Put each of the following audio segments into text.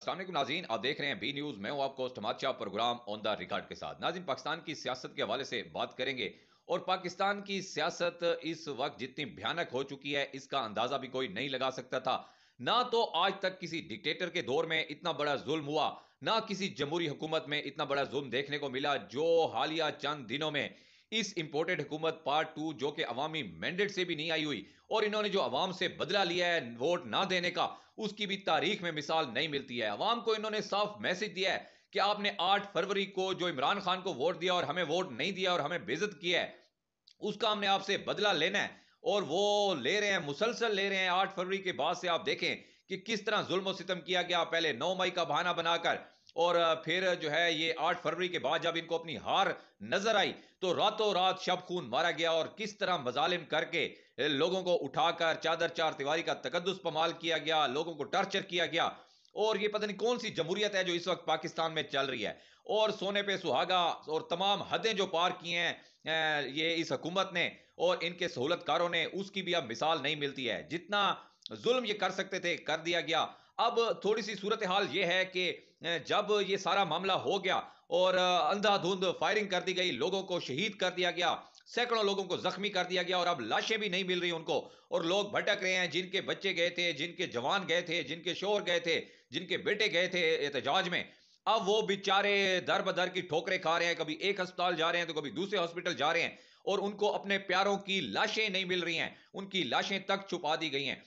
अस्सलाम वालेकुम नाज़रीन, आप देख रहे हैं बी न्यूज़। मैं हूं आपको host Hammad Shah, programme on the record के साथ। नाज़रीन, पाकिस्तान की सियासत के हवाले से बात करेंगे और पाकिस्तान की सियासत इस वक्त जितनी भयानक हो चुकी है इसका अंदाजा भी कोई नहीं लगा सकता था। ना तो आज तक किसी डिक्टेटर के दौर में इतना बड़ा जुल्म हुआ, ना किसी जमहूरी हुकूमत में इतना बड़ा जुल्म देखने को मिला जो हालिया चंद दिनों में इस इंपोर्टेड हुकूमत पार्ट 2 जो कि अवामी मैंडेट से भी नहीं आई हुई और इन्होंने जो अवाम से बदला लिया है वोट ना देने का, उसकी भी तारीख में मिसाल नहीं मिलती है। अवाम को इन्होंने साफ मैसेज दिया है कि आपने 8 फरवरी को जो इमरान खान को वोट दिया और हमें वोट नहीं दिया और हमें बेइज्जत किया है, उसका हमने आपसे बदला लेना है। और वो ले रहे हैं, मुसलसल ले रहे हैं। 8 फरवरी के बाद से आप देखें कि किस तरह जुल्म और सितम किया गया, पहले 9 मई का बहाना बनाकर, और फिर जो है ये 8 फरवरी के बाद जब इनको अपनी हार नजर आई तो रातों रात शब खून मारा गया और किस तरह मजालिम करके लोगों को उठाकर चादर चार दीवारी का तकद्दुस पमाल किया गया, लोगों को टॉर्चर किया गया। और ये पता नहीं कौन सी जमहूरियत है जो इस वक्त पाकिस्तान में चल रही है। और सोने पे सुहागा और तमाम हदें जो पार की हैं ये इस हुकूमत ने और इनके सहूलतकारों ने, उसकी भी अब मिसाल नहीं मिलती है। जितना जुल्म ये कर सकते थे कर दिया गया। अब थोड़ी सी सूरत हाल ये है कि जब ये सारा मामला हो गया और अंधाधुंध फायरिंग कर दी गई, लोगों को शहीद कर दिया गया, सैकड़ों लोगों को जख्मी कर दिया गया और अब लाशें भी नहीं मिल रही उनको, और लोग भटक रहे हैं। जिनके बच्चे गए थे, जिनके जवान गए थे, जिनके शोहर गए थे, जिनके बेटे गए थे एहतजाज में, अब वो बेचारे दर बदर की ठोकरें खा रहे हैं। कभी एक अस्पताल जा रहे हैं तो कभी दूसरे हॉस्पिटल जा रहे हैं और उनको अपने प्यारों की लाशें नहीं मिल रही हैं, उनकी लाशें तक छुपा दी गई हैं।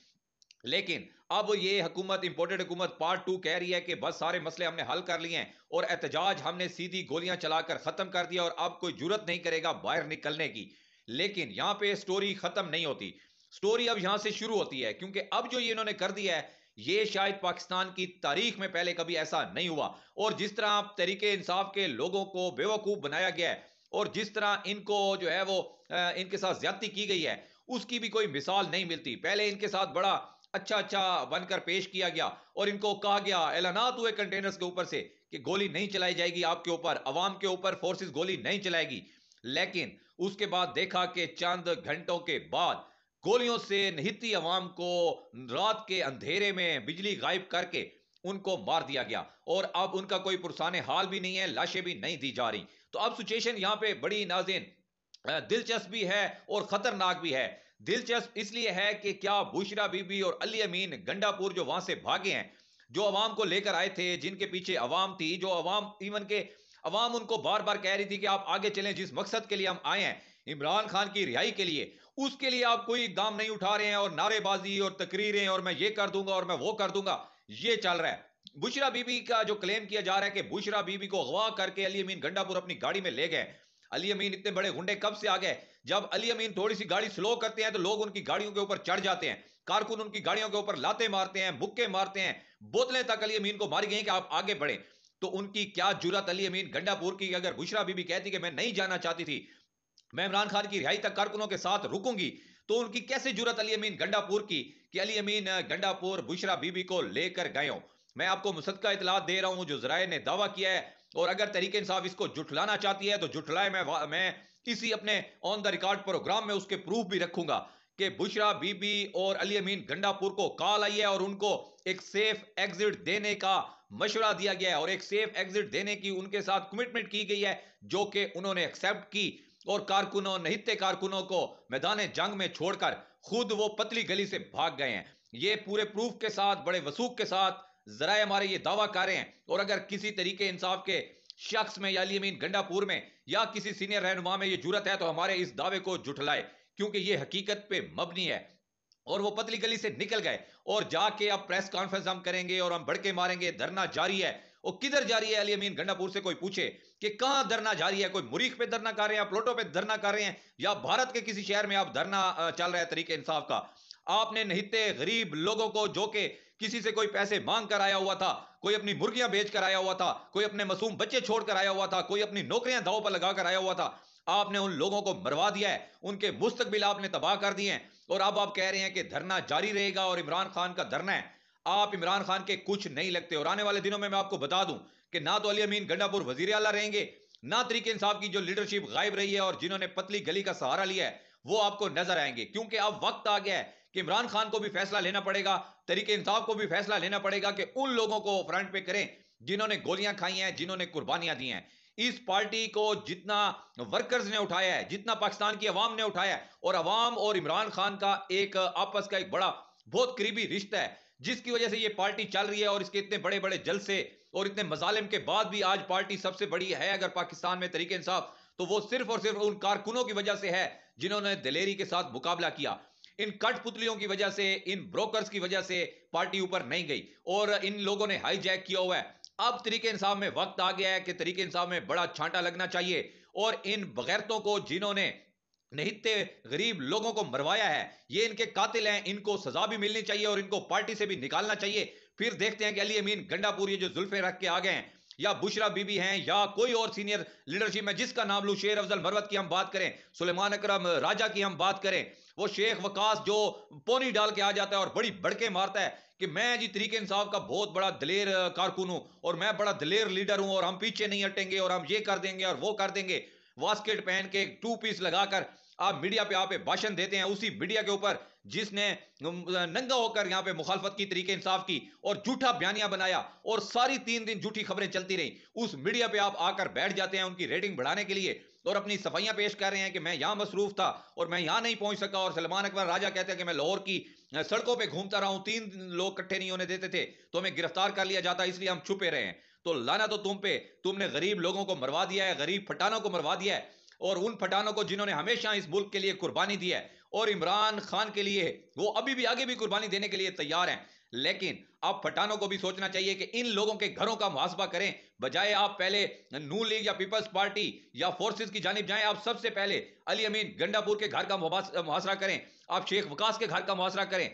लेकिन अब ये हुकूमत, इंपोर्टेड हुकूमत पार्ट 2 कह रही है कि बस सारे मसले हमने हल कर लिए हैं और एहतजाज हमने सीधी गोलियां चलाकर खत्म कर दिया और अब कोई जुर्रत नहीं करेगा बाहर निकलने की। लेकिन यहां पे स्टोरी खत्म नहीं होती। स्टोरी अब यहां से शुरू होती है, क्योंकि अब जो ये इन्होंने कर दिया है ये शायद पाकिस्तान की तारीख में पहले कभी ऐसा नहीं हुआ। और जिस तरह तरीके इंसाफ के लोगों को बेवकूफ बनाया गया है और जिस तरह इनको जो है वो इनके साथ ज्यादती की गई है, उसकी भी कोई मिसाल नहीं मिलती। पहले इनके साथ बड़ा अच्छा अच्छा बनकर पेश किया गया और इनको कहा गया, ऐलानात हुए कंटेनर्स के ऊपर से कि गोली नहीं चलाई जाएगी आपके ऊपर, अवाम के ऊपर फोर्सेस गोली नहीं चलाएगी। लेकिन उसके बाद देखा कि चंद घंटों के बाद गोलियों से निहत्ती अवाम को रात के अंधेरे में बिजली गायब करके उनको मार दिया गया और अब उनका कोई पुरसाने हाल भी नहीं है, लाशें भी नहीं दी जा रही। तो अब सिचुएशन यहां पे बड़ी नाज़रीन दिलचस्प भी है और खतरनाक भी है। दिलचस्प इसलिए है कि क्या बुशरा बीबी और अली अमीन गंडापुर जो वहां से भागे हैं, जो अवाम को लेकर आए थे, जिनके पीछे अवाम थी, जो अवाम इवन के अवाम उनको बार बार कह रही थी कि आप आगे चलें, जिस मकसद के लिए हम आए हैं इमरान खान की रिहाई के लिए, उसके लिए आप कोई इकदाम नहीं उठा रहे हैं और नारेबाजी और तकरीरें और मैं ये कर दूंगा और मैं वो कर दूंगा, ये चल रहा है। बुशरा बीबी का जो क्लेम किया जा रहा है कि बुशरा बीबी को अगवा करके अली अमीन गंडापुर अपनी गाड़ी में ले गए। अली अमीन इतने बड़े गुंडे कब से आ गए? जब अली अमीन थोड़ी सी गाड़ी स्लो करते हैं तो लोग उनकी गाड़ियों के ऊपर चढ़ जाते हैं, कारकुन उनकी गाड़ियों के ऊपर लाते मारते हैं, मुक्के मारते हैं, बोतलें तक अली अमीन को मारी गई कि आप आगे बढ़े। तो उनकी क्या जुरत अली अमीन गंडापुर की, अगर बुशरा बीबी कहती कि मैं नहीं जाना चाहती थी, मैं इमरान खान की रिहाई तक कारकुनों के साथ रुकूंगी, तो उनकी कैसे जुरत अली अमीन गंडापुर की कि अली अमीन गंडापुर बुशरा बीबी को लेकर गए हो। मैं आपको मुसद्दका इतलात दे रहा हूं जो जराए ने दावा किया है, और अगर तरीके इंसाफ इसको जुटलाना चाहती है तो जुटलाए। मैं इसी अपने ऑन द रिकॉर्ड प्रोग्राम में उसके प्रूफ भी रखूंगा कि बुशरा बीबी और अली अमीन गंडापुर को कॉल आई है और उनको एक सेफ एग्जिट देने का मशवरा दिया गया है और एक सेफ एग्जिट देने की उनके साथ कमिटमेंट की गई है, जो कि उन्होंने एक्सेप्ट की। और कारकुनों, निहित्ते कारकुनों को मैदान जंग में छोड़कर खुद वो पतली गली से भाग गए हैं। ये पूरे प्रूफ के साथ, बड़े वसूख के साथ जराए हमारे ये दावा कर रहे हैं। और अगर किसी तरीके इंसाफ के शख्स में या अली अमीन गंडापुर में या किसी सीनियर रहनुमा में ये जुरत है तो हमारे इस दावे को जुटलाए, क्योंकि ये हकीकत पे मबनी है। और वो पतली गली से निकल गए और जाके अब प्रेस कॉन्फ्रेंस हम करेंगे और हम भड़के मारेंगे, धरना जारी है। और किधर जारी है? अली अमीन गंडापुर से कोई पूछे कि कहां धरना जारी है? कोई मुरीख पे धरना कर रहे हैं, प्लोटो पे धरना कर रहे हैं, या भारत के किसी शहर में आप धरना चल रहा है तरीके इंसाफ का? आपने निहित्ते गरीब लोगों को, जो कि किसी से कोई पैसे मांग कर आया हुआ था, कोई अपनी मुर्गियां बेच कर आया हुआ था, कोई अपने मासूम बच्चे छोड़कर आया हुआ था, कोई अपनी नौकरियां दांव पर लगाकर आया हुआ था, आपने उन लोगों को मरवा दिया है, उनके मुस्तकबिल आपने तबाह कर दिए हैं। और अब आप कह रहे हैं कि धरना जारी रहेगा और इमरान खान का धरना है। आप इमरान खान के कुछ नहीं लगते। और आने वाले दिनों में मैं आपको बता दूं कि ना तो अली अमीन गंडापुर वजीर आला रहेंगे, ना तरीके इंसाफ की जो लीडरशिप गायब रही है और जिन्होंने पतली गली का सहारा लिया है वो आपको नजर आएंगे। क्योंकि अब वक्त आ गया है कि इमरान खान को भी फैसला लेना पड़ेगा, तरीके इंसाफ को भी फैसला लेना पड़ेगा कि उन लोगों को फ्रंट पे करें जिन्होंने गोलियां खाई हैं, जिन्होंने कुर्बानियां दी हैं। इस पार्टी को जितना वर्कर्स ने उठाया है, जितना पाकिस्तान की अवाम ने उठाया है, और अवाम और इमरान खान का एक आपस का एक बड़ा बहुत करीबी रिश्ता है, जिसकी वजह से ये पार्टी चल रही है। और इसके इतने बड़े बड़े जलसे और इतने मजालिम के बाद भी आज पार्टी सबसे बड़ी है अगर पाकिस्तान में तरीके इंसाफ, तो वो सिर्फ और सिर्फ उन कारकुनों की वजह से है जिन्होंने दिलेरी के साथ मुकाबला किया। इन कठपुतलियों की वजह से, इन ब्रोकर्स की वजह से पार्टी ऊपर नहीं गई और इन लोगों ने हाईजैक किया हुआ है। अब तरीके इंसाफ में वक्त आ गया है कि तरीके इंसाफ में बड़ा छांटा लगना चाहिए और इन बगैरतों को जिन्होंने निहित्ते गरीब लोगों को मरवाया है, ये इनके कातिल हैं, इनको सजा भी मिलनी चाहिए और इनको पार्टी से भी निकालना चाहिए। फिर देखते हैं कि अली अमीन गंडापुर ये जो जुल्फे रख के आ गए हैं, या बुशरा बीबी हैं, या कोई और सीनियर लीडरशिप में जिसका नाम लूं, शेर अफजल मरवत की हम बात करें, सुलेमान अकरम राजा की हम बात करें, वो शेख वकास जो पोनी डाल के आ जाता है और बड़ी बड़के मारता है कि मैं जी तरीके इंसाफ का बहुत बड़ा दलेर कारकुन हूं और मैं बड़ा दलेर लीडर हूं और हम पीछे नहीं हटेंगे और हम ये कर देंगे और वो कर देंगे। वास्केट पहन के टू पीस लगाकर आप मीडिया पे आप भाषण देते हैं, उसी मीडिया के ऊपर जिसने नंगा होकर यहां पे मुखालफत की तरीके इंसाफ की और झूठा बयानिया बनाया और सारी 3 दिन झूठी खबरें चलती रही, उस मीडिया पे आप आकर बैठ जाते हैं उनकी रेटिंग बढ़ाने के लिए और अपनी सफाइयां पेश कर रहे हैं कि मैं यहां मसरूफ था और मैं यहां नहीं पहुंच सका। और सलमान अकबर राजा कहते हैं कि मैं लाहौर की सड़कों पर घूमता रहा हूं, 3 लोग इकट्ठे नहीं होने देते थे तो हमें गिरफ्तार कर लिया जाता, इसलिए हम छुपे रहे हैं। तो लाना तो तुम पे, तुमने गरीब लोगों को मरवा दिया है, गरीब पठानों को मरवा दिया है और उन पठानों को जिन्होंने हमेशा इस मुल्क के लिए कुर्बानी दी है और इमरान खान के लिए वो अभी भी आगे भी कुर्बानी देने के लिए तैयार हैं। लेकिन अब पठानों को भी सोचना चाहिए कि इन लोगों के घरों का मुहासबा करें, बजाय आप पहले नून लीग या पीपल्स पार्टी या फोर्सेस की जानिब जाएं। आप सबसे पहले अली अमीन गंडापुर के घर का मुहासरा करें, आप शेख वकास के घर का मुहासरा करें,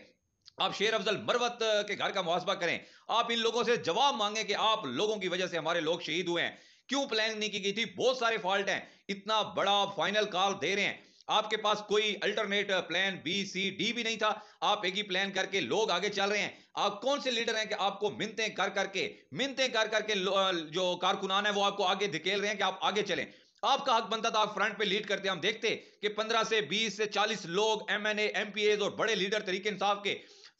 आप शेर अफजल मरवत के घर का मुहासबा करें। आप इन लोगों से जवाब मांगे कि आप लोगों की वजह से हमारे लोग शहीद हुए हैं, क्यों प्लानिंग नहीं की गई थी? बहुत सारे फॉल्ट हैं, इतना बड़ा फाइनल कॉल दे रहे हैं, आपके पास कोई alternate plan B C D भी नहीं था, आप एक ही प्लान करके लोग आगे चल रहे हैं। आप कौन से लीडर हैं कि आपको मिन्नतें कर करके जो कारकुनान है वो आपको आगे धकेल रहे हैं कि आप आगे चलें? आपका हक बनता था आप फ्रंट पे लीड करते। हम देखते कि 15 से 20 से 40 लोग एमएनए एमपीएज और बड़े लीडर तरीके इंसाफ के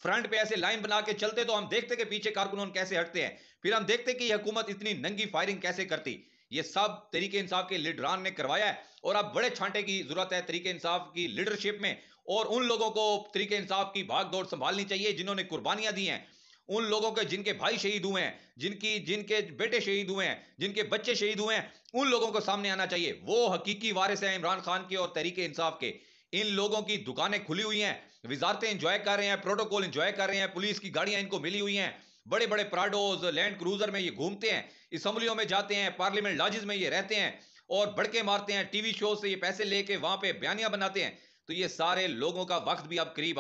फ्रंट पे ऐसे लाइन बना के चलते तो हम देखते कि पीछे कारकुनों कैसे हटते हैं, फिर हम देखते कि यह हुकूमत इतनी नंगी फायरिंग कैसे करती। ये सब तरीके इंसाफ के लीडरान ने करवाया है और अब बड़े छांटे की जरूरत है तरीके इंसाफ की लीडरशिप में और उन लोगों को तरीके इंसाफ की भागदौड़ संभालनी चाहिए जिन्होंने कुर्बानियां दी हैं, उन लोगों के जिनके भाई शहीद हुए हैं, जिनके बेटे शहीद हुए हैं, जिनके बच्चे शहीद हुए हैं, उन लोगों को सामने आना चाहिए। वो हकीकी वारिस हैं इमरान खान के और तरीके इंसाफ के। इन लोगों की दुकानें खुली हुई हैं, वजारतें एंजॉय कर रहे हैं, प्रोटोकॉल एंजॉय कर रहे हैं, पुलिस की गाड़ियां इनको मिली हुई हैं, बड़े बड़े प्राडोज लैंड क्रूजर में ये घूमते हैं, असम्बलियों में जाते हैं, पार्लियामेंट लॉजेस में ये रहते हैं और बड़के मारते हैं, टीवी शो से ये पैसे लेके वहां पे बयानियां बनाते हैं। तो ये सारे लोगों का वक्त भी अब करीब